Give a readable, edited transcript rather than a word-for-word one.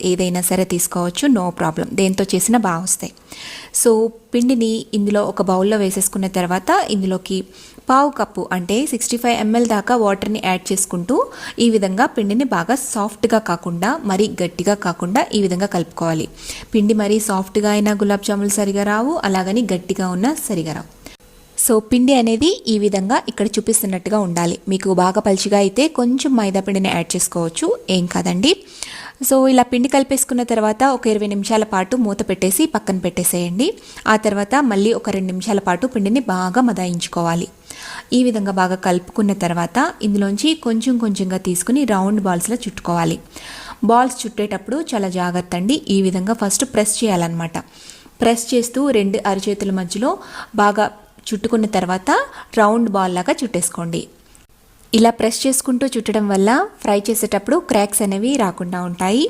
ఏదైనా సరే తీసుకోవచ్చు, నో ప్రాబ్లం, దేంతో చేసినా బాగా వస్తాయి. సో పిండిని ఇందులో ఒక బౌల్లో వేసేసుకున్న తర్వాత ఇందులోకి పావు కప్పు అంటే 65 ml దాకా వాటర్ని యాడ్ చేసుకుంటూ ఈ విధంగా పిండిని బాగా సాఫ్ట్గా కాకుండా మరీ గట్టిగా కాకుండా ఈ విధంగా కలుపుకోవాలి. పిండి మరీ సాఫ్ట్గా అయినా గులాబ్ జాములు సరిగా రావు, అలాగని గట్టిగా ఉన్నా సరిగా రావు. సో పిండి అనేది ఈ విధంగా ఇక్కడ చూపిస్తున్నట్టుగా ఉండాలి. మీకు బాగా పలుచగా అయితే కొంచెం మైదా పిండిని యాడ్ చేసుకోవచ్చు, ఏం కాదండి. సో ఇలా పిండి కలిపేసుకున్న తర్వాత ఒక 20 నిమిషాల పాటు మూత పెట్టేసి పక్కన పెట్టేసేయండి. ఆ తర్వాత మళ్ళీ ఒక 2 నిమిషాల పాటు పిండిని బాగా మదాయించుకోవాలి. ఈ విధంగా బాగా కలుపుకున్న తర్వాత ఇందులోంచి కొంచెం కొంచెంగా తీసుకుని రౌండ్ బాల్స్లో చుట్టుకోవాలి. బాల్స్ చుట్టేటప్పుడు చాలా జాగ్రత్త అండి. ఈ విధంగా ఫస్ట్ ప్రెస్ చేయాలన్నమాట. ప్రెస్ చేస్తూ 2 అరచేతుల మధ్యలో బాగా చుట్టుకున్న తర్వాత రౌండ్ బాల్ లాగా చుట్టేసుకోండి. ఇలా ప్రెస్ చేసుకుంటూ చుట్టడం వల్ల ఫ్రై చేసేటప్పుడు క్రాక్స్ అనేవి రాకుండా ఉంటాయి.